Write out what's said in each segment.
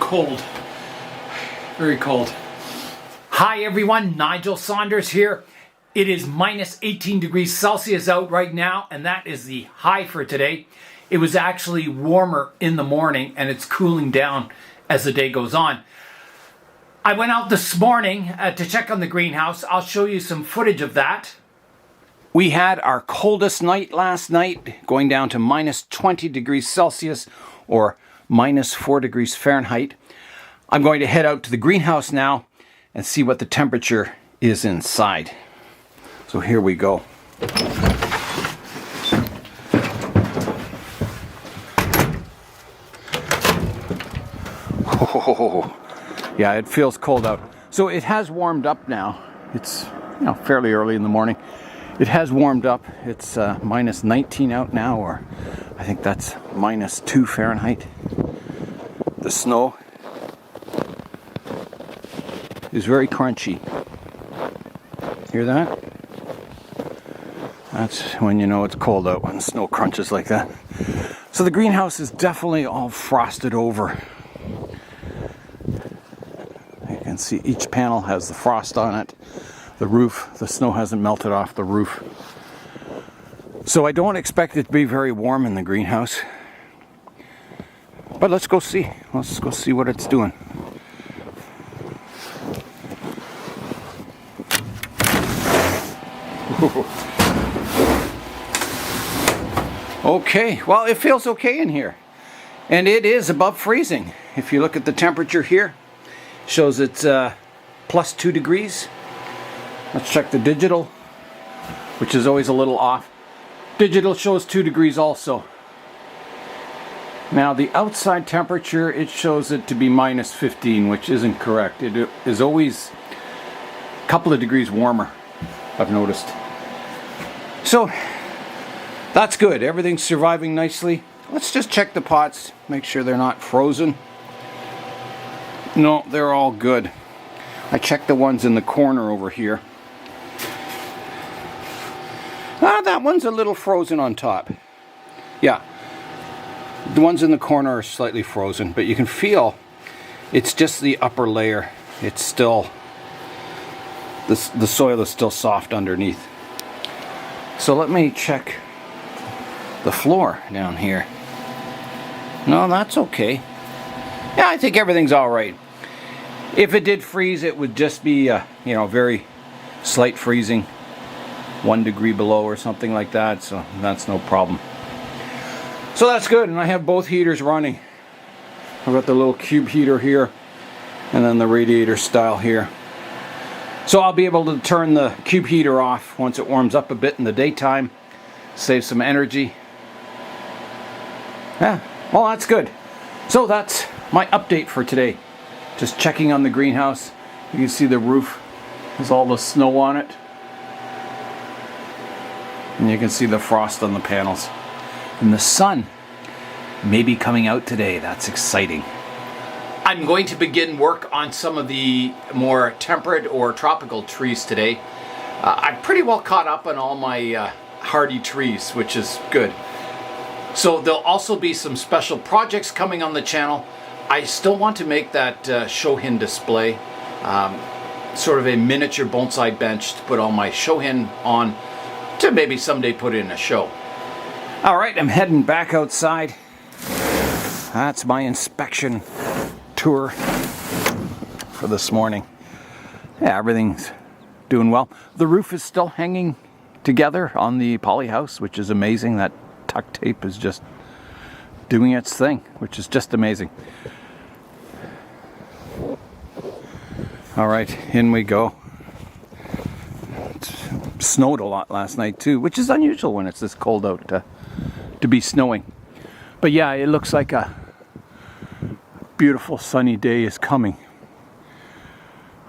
cold. Very cold. Hi everyone, Nigel Saunders here. It is minus 18 degrees Celsius out right now, and that is the high for today. It was actually warmer in the morning, and it's cooling down as the day goes on. I went out this morning to check on the greenhouse. I'll show you some footage of that. We had our coldest night last night, going down to minus 20 degrees Celsius or minus 4 degrees Fahrenheit. I'm going to head out to the greenhouse now and see what the temperature is inside. So here we go. Oh, yeah, it feels cold out. So it has warmed up now. It's fairly early in the morning. It has warmed up. It's minus 19 out now, or I think that's minus 2 Fahrenheit. The snow is very crunchy. Hear that? That's when you know it's cold out, when the snow crunches like that. So the greenhouse is definitely all frosted over. You can see each panel has the frost on it. The roof, the snow hasn't melted off the roof. So I don't expect it to be very warm in the greenhouse. But let's go see. Let's go see what it's doing. Okay, well, it feels okay in here. And it is above freezing. If you look at the temperature here, it shows it's plus 2 degrees. Let's check the digital, which is always a little off. Digital shows 2 degrees also. Now the outside temperature, it shows it to be minus 15, which isn't correct. It is always a couple of degrees warmer, I've noticed. So that's good. Everything's surviving nicely. Let's just check the pots, make sure they're not frozen. No, they're all good. I checked the ones in the corner over here. That one's a little frozen on top. Yeah, the ones in the corner are slightly frozen, but you can feel it's just the upper layer. It's still, the soil is still soft underneath. So let me check the floor down here. No, that's okay. Yeah, I think everything's all right. If it did freeze, it would just be very slight freezing, 1 degree below or something like that, so that's no problem. So that's good, and I have both heaters running. I've got the little cube heater here, and then the radiator style here. So I'll be able to turn the cube heater off once it warms up a bit in the daytime, save some energy. Yeah, well, that's good. So that's my update for today. Just checking on the greenhouse. You can see the roof has all the snow on it. And you can see the frost on the panels. And the sun may be coming out today. That's exciting. I'm going to begin work on some of the more temperate or tropical trees today. I'm pretty well caught up on all my hardy trees, which is good. So there'll also be some special projects coming on the channel. I still want to make that shohin display, sort of a miniature bonsai bench to put all my shohin on, to maybe someday put in a show. All right, I'm heading back outside. That's my inspection tour for this morning. Yeah, everything's doing well. The roof is still hanging together on the poly house, which is amazing. That tuck tape is just doing its thing, which is just amazing. All right, in we go. It snowed a lot last night too, which is unusual when it's this cold out to be snowing. But yeah, it looks like a beautiful sunny day is coming.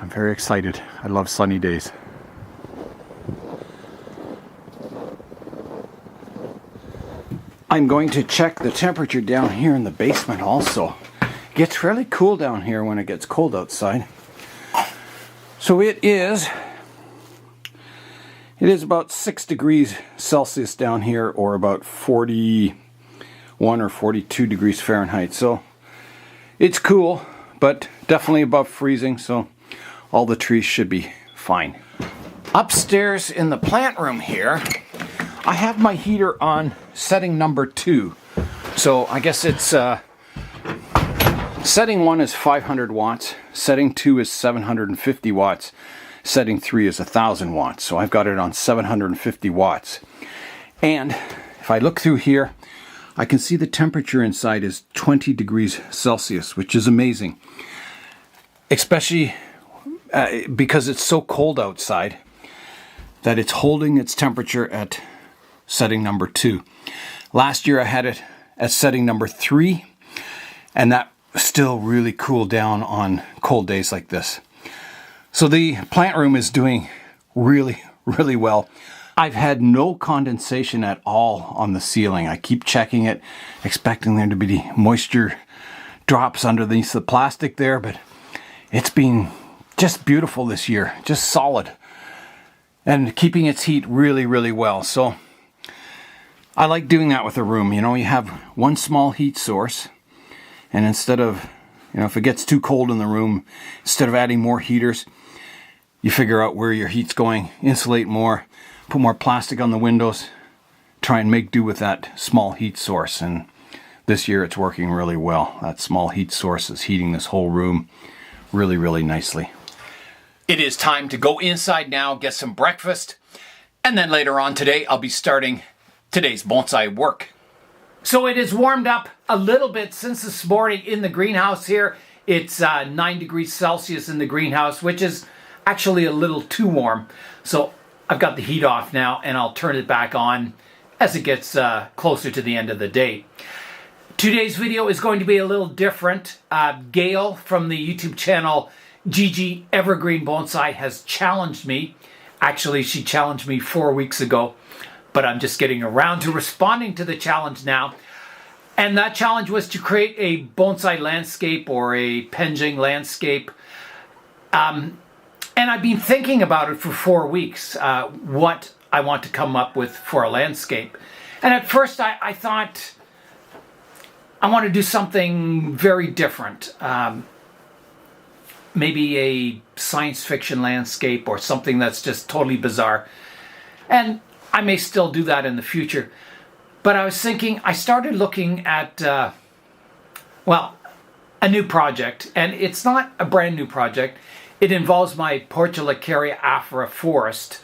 I'm very excited. I love sunny days. I'm going to check the temperature down here in the basement also. It gets fairly cool down here when it gets cold outside. So it is about 6 degrees Celsius down here, or about 41 or 42 degrees Fahrenheit. So it's cool, but definitely above freezing, so all the trees should be fine. Upstairs in the plant room here, I have my heater on setting number 2. So I guess it's setting 1 is 500 watts, setting 2 is 750 watts, setting 3 is 1000 watts. So I've got it on 750 watts. And if I look through here, I can see the temperature inside is 20 degrees Celsius, which is amazing. Especially because it's so cold outside that it's holding its temperature at setting number 2. Last year I had it at setting number 3, and that still really cooled down on cold days like this. So the plant room is doing really, really well. I've had no condensation at all on the ceiling. I keep checking it, expecting there to be moisture drops underneath the plastic there, but it's been just beautiful this year, just solid, and keeping its heat really, really well. So I like doing that with a room. You know, you have one small heat source, and instead of, you know, if it gets too cold in the room, instead of adding more heaters, you figure out where your heat's going, insulate more, put more plastic on the windows, try and make do with that small heat source. And this year it's working really well. That small heat source is heating this whole room really, really nicely. It is time to go inside now, get some breakfast, and then later on today I'll be starting today's bonsai work. So it has warmed up a little bit since this morning in the greenhouse here. It's 9 degrees Celsius in the greenhouse, which is actually a little too warm. So I've got the heat off now, and I'll turn it back on as it gets closer to the end of the day. Today's video is going to be a little different. Gail from the YouTube channel Gigi Evergreen Bonsai has challenged me. Actually, she challenged me 4 weeks ago, but I'm just getting around to responding to the challenge now. And that challenge was to create a bonsai landscape or a penjing landscape. And I've been thinking about it for 4 weeks, what I want to come up with for a landscape. And at first I thought I want to do something very different. Maybe a science fiction landscape or something that's just totally bizarre. And I may still do that in the future. But I was thinking, I started looking at, a new project. And it's not a brand new project. It involves my Portulacaria afra forest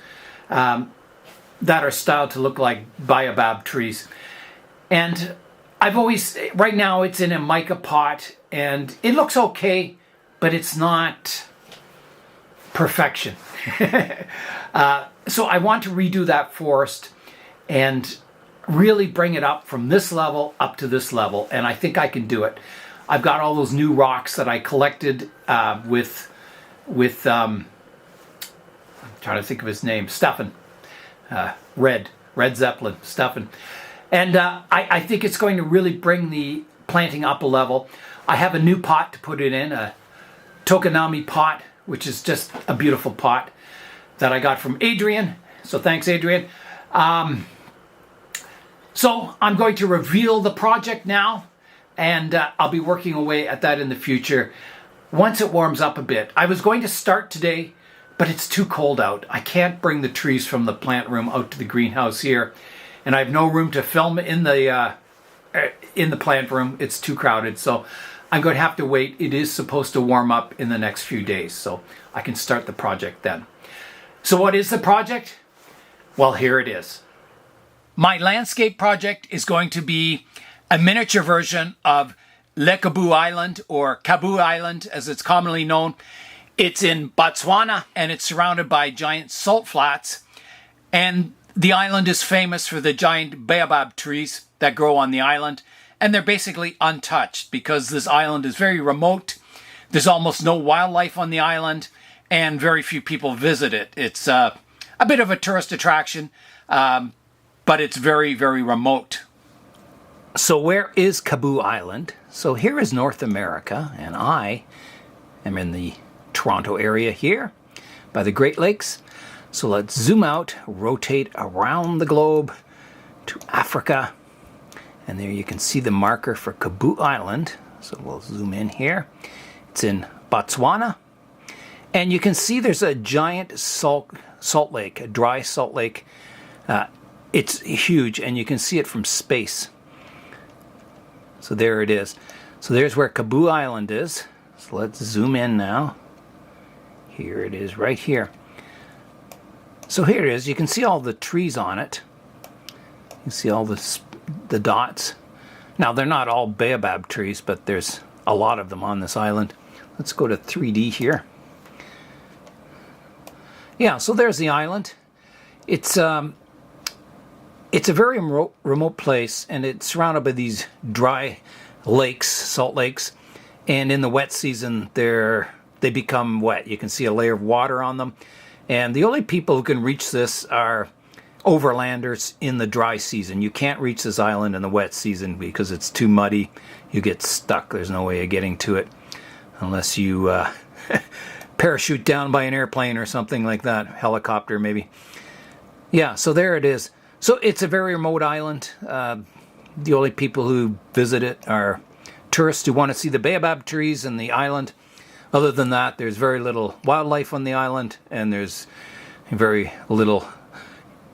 that are styled to look like baobab trees. And right now it's in a mica pot, and it looks okay, but it's not perfection. So I want to redo that forest and really bring it up from this level up to this level, and I think I can do it. I've got all those new rocks that I collected with I'm trying to think of his name, Stefan, Red Zeppelin, Stefan. And I think it's going to really bring the planting up a level. I have a new pot to put it in, a Tokonami pot, which is just a beautiful pot that I got from Adrian. So thanks, Adrian. So I'm going to reveal the project now, and I'll be working away at that in the future once it warms up a bit. I was going to start today, but it's too cold out. I can't bring the trees from the plant room out to the greenhouse here, and I have no room to film in the plant room. It's too crowded, so I'm going to have to wait. It is supposed to warm up in the next few days, so I can start the project then. So what is the project? Well, here it is. My landscape project is going to be a miniature version of Kabui Island, or Kabui Island as it's commonly known. It's in Botswana, and it's surrounded by giant salt flats. And the island is famous for the giant baobab trees that grow on the island. And they're basically untouched because this island is very remote. There's almost no wildlife on the island, and very few people visit it. It's a bit of a tourist attraction, but it's very, very remote. So where is Kabui Island? So here is North America, and I am in the Toronto area here by the Great Lakes. So let's zoom out, rotate around the globe to Africa, and there you can see the marker for Kabui Island. So we'll zoom in here, It's in Botswana. And you can see there's a giant salt lake, a dry salt lake. It's huge, and you can see it from space. So there it is. So there's where Kabui Island is. So let's zoom in now. Here it is, right here. So here it is. You can see all the trees on it. You can see all the dots. Now, they're not all baobab trees, but there's a lot of them on this island. Let's go to 3D here. Yeah, so there's the island. It's a very remote place, and it's surrounded by these dry lakes, salt lakes. And in the wet season, they become wet. You can see a layer of water on them. And the only people who can reach this are overlanders in the dry season. You can't reach this island in the wet season because it's too muddy. You get stuck. There's no way of getting to it unless you parachute down by an airplane or something like that. Helicopter, maybe. Yeah, so there it is. So it's a very remote island. The only people who visit it are tourists who want to see the baobab trees and the island. Other than that, there's very little wildlife on the island, and there's very little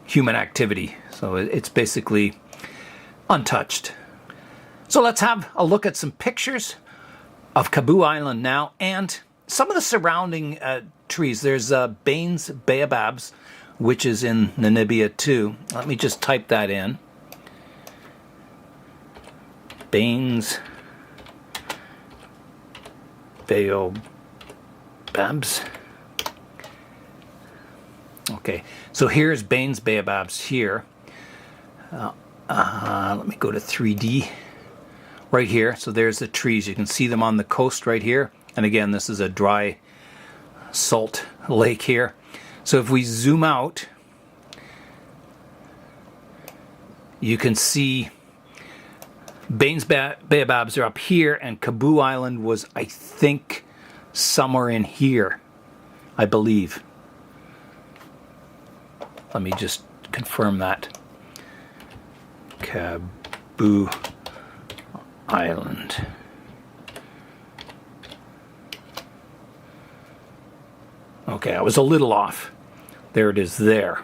human activity. So it's basically untouched. So let's have a look at some pictures of Kabui Island now, and some of the surrounding trees. There's Baines baobabs, which is in Namibia too. Let me just type that in. Baines baobabs. Okay, so here's Baines baobabs here. Let me go to 3D. Right here, so there's the trees. You can see them on the coast right here. And again, this is a dry salt lake here. So if we zoom out, you can see Baines baobabs are up here, and Kabui Island was, I think, somewhere in here, I believe. Let me just confirm that. Kabui Island. Okay, I was a little off. There it is there.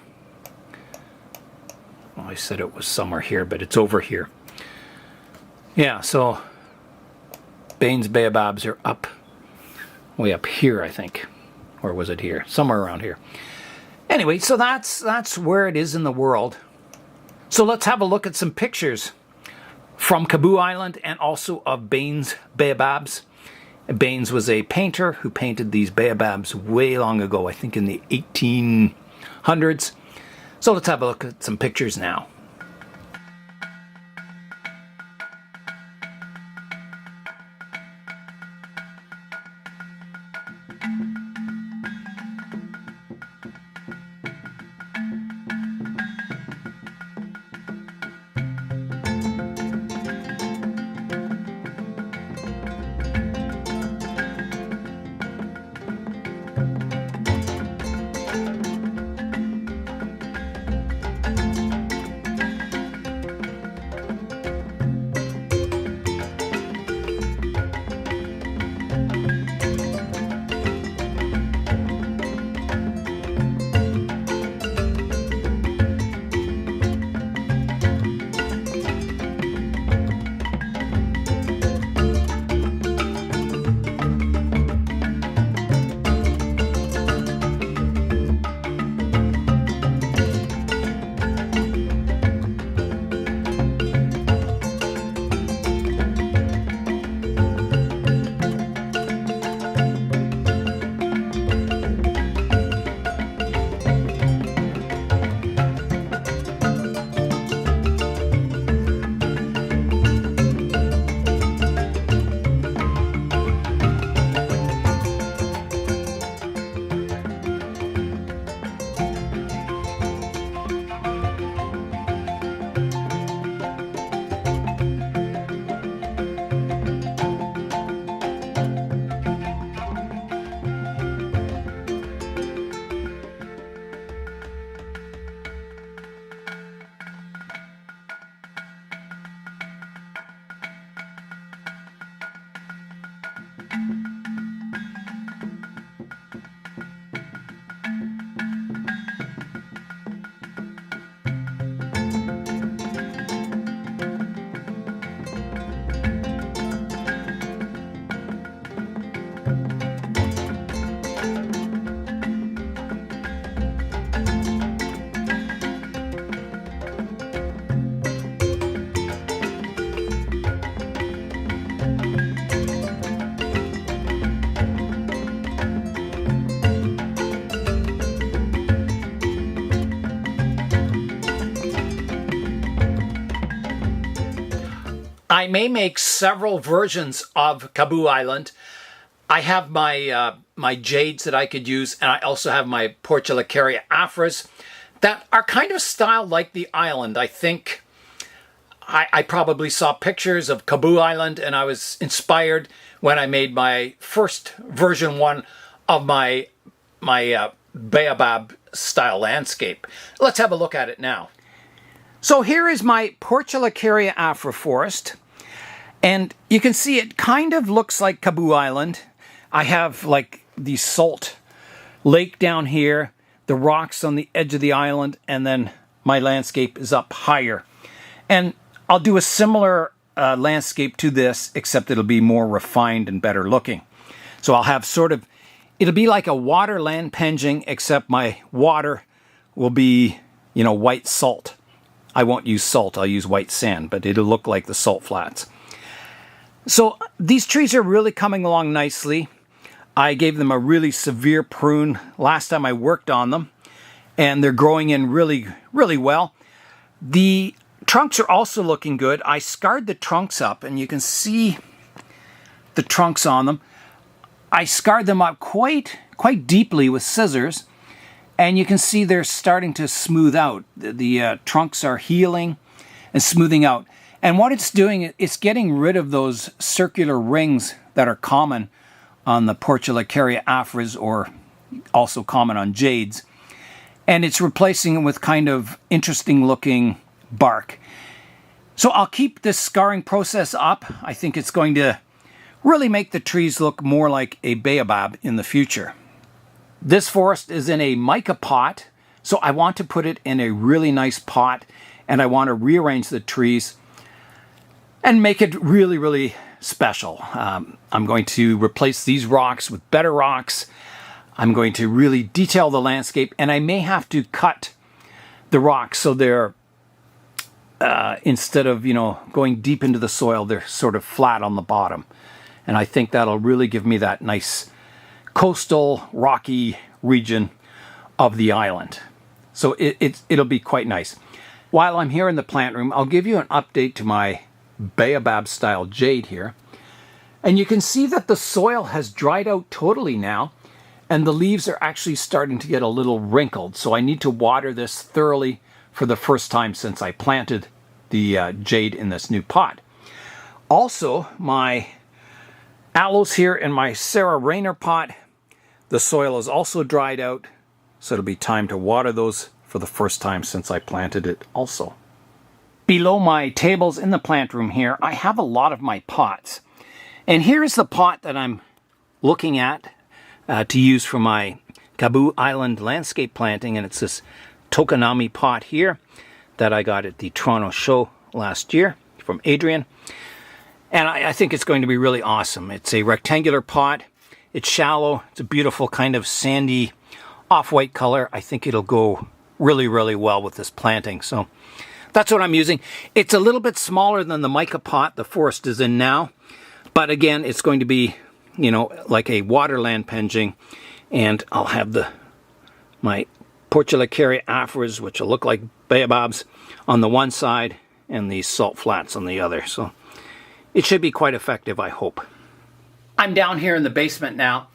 Well, I said it was somewhere here, but it's over here. Yeah, so Baines baobabs are up, way up here, I think. Or was it here? Somewhere around here. Anyway, so that's where it is in the world. So let's have a look at some pictures from Kabui Island and also of Baines baobabs. Baines was a painter who painted these baobabs way long ago, I think in the 1800s. So let's have a look at some pictures now. I may make several versions of Kabui Island. I have my my jades that I could use, and I also have my Portulacaria afras that are kind of styled like the island. I think I probably saw pictures of Kabui Island, and I was inspired when I made my first version one of my baobab style landscape. Let's have a look at it now. So here is my Portulacaria afra forest, and you can see it kind of looks like Kabui Island. I have like the salt lake down here, the rocks on the edge of the island, and then my landscape is up higher. And I'll do a similar landscape to this, except it'll be more refined and better looking. So I'll have sort of, it'll be like a water land penching, except my water will be, you know, white salt. I won't use salt, I'll use white sand, but it'll look like the salt flats. So these trees are really coming along nicely. I gave them a really severe prune last time I worked on them, and they're growing in really, really well. The trunks are also looking good. I scarred the trunks up, and you can see the trunks on them. I scarred them up quite deeply with scissors, and you can see they're starting to smooth out. The trunks are healing and smoothing out. And what it's doing, it's getting rid of those circular rings that are common on the Portulacaria afras, or also common on jades. And it's replacing them with kind of interesting looking bark. So I'll keep this scarring process up. I think it's going to really make the trees look more like a baobab in the future. This forest is in a mica pot, so I want to put it in a really nice pot, and I want to rearrange the trees and make it really, really special. I'm going to replace these rocks with better rocks. I'm going to really detail the landscape, and I may have to cut the rocks so they're, instead of, you know, going deep into the soil, they're sort of flat on the bottom. And I think that'll really give me that nice coastal, rocky region of the island. So it'll be quite nice. While I'm here in the plant room, I'll give you an update to my baobab style jade here. And you can see that the soil has dried out totally now, and the leaves are actually starting to get a little wrinkled. So I need to water this thoroughly for the first time since I planted the jade in this new pot. Also, my aloes here in my Sarah Rayner pot, the soil is also dried out, so it'll be time to water those for the first time since I planted it also. Below my tables in the plant room here, I have a lot of my pots. And here's the pot that I'm looking at to use for my Kabui Island landscape planting, and it's this Tokonami pot here that I got at the Toronto show last year from Adrian. And I think it's going to be really awesome. It's a rectangular pot. It's shallow. It's a beautiful kind of sandy off-white color. I think it'll go really, really well with this planting. So that's what I'm using. It's a little bit smaller than the mica pot the forest is in now. But again, it's going to be, you know, like a waterland penching. And I'll have my Portulacaria afras, which will look like baobabs, on the one side and the salt flats on the other. So it should be quite effective, I hope. I'm down here in the basement now.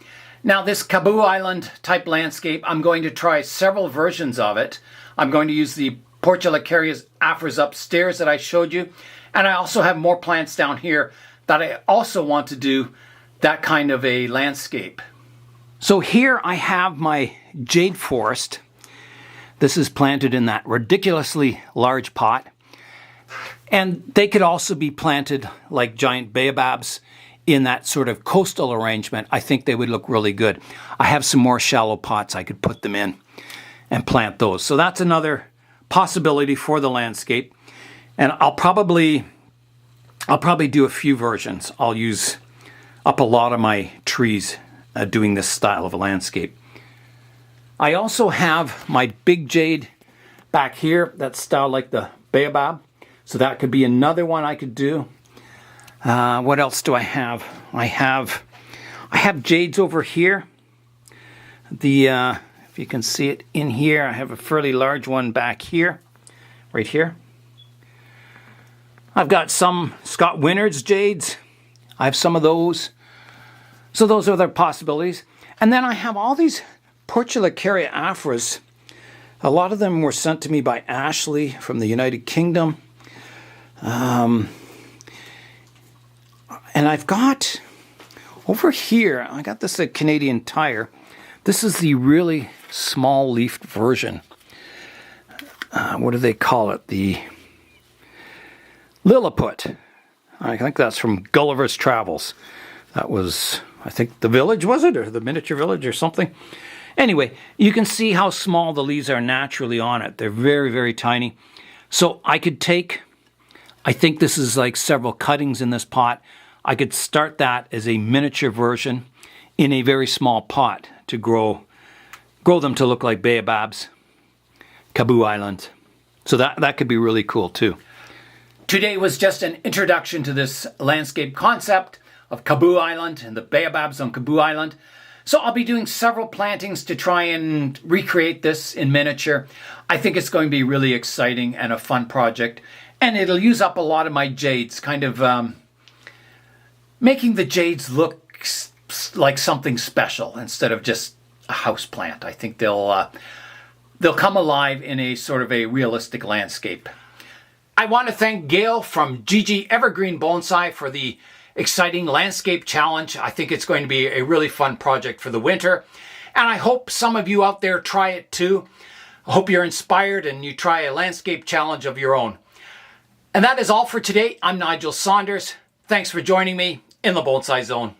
Now this Kabui Island type landscape, I'm going to try several versions of it. I'm going to use the Portulacaria afras upstairs that I showed you. And I also have more plants down here that I also want to do that kind of a landscape. So here I have my jade forest. This is planted in that ridiculously large pot. And they could also be planted like giant baobabs in that sort of coastal arrangement. I think they would look really good. I have some more shallow pots I could put them in and plant those. So that's another possibility for the landscape. And I'll probably do a few versions. I'll use up a lot of my trees doing this style of a landscape. I also have my big jade back here that's styled like the baobab. So that could be another one I could do. What else do I have? I have jades over here. If you can see it in here, I have a fairly large one back here, right here. I've got some Scott Wynyard's jades. I have some of those. So those are the possibilities. And then I have all these Portulacaria afras. A lot of them were sent to me by Ashley from the United Kingdom. And I've got, over here, I got this at Canadian Tire. This is the really small leafed version. What do they call it? The Lilliput. I think that's from Gulliver's Travels. That was, I think, the village, was it? Or the miniature village or something? Anyway, you can see how small the leaves are naturally on it. They're very, very tiny. So I could take, I think this is like several cuttings in this pot. I could start that as a miniature version in a very small pot to grow them to look like baobabs. Kabui Island. So that could be really cool too. Today was just an introduction to this landscape concept of Kabui Island and the baobabs on Kabui Island. So I'll be doing several plantings to try and recreate this in miniature. I think it's going to be really exciting and a fun project. And it'll use up a lot of my jades, kind of making the jades look like something special instead of just a house plant. I think they'll come alive in a sort of a realistic landscape. I want to thank Gail from Evergreen Bonsai for the exciting landscape challenge. I think it's going to be a really fun project for the winter. And I hope some of you out there try it too. I hope you're inspired and you try a landscape challenge of your own. And that is all for today. I'm Nigel Saunders. Thanks for joining me in the Bonsai Zone.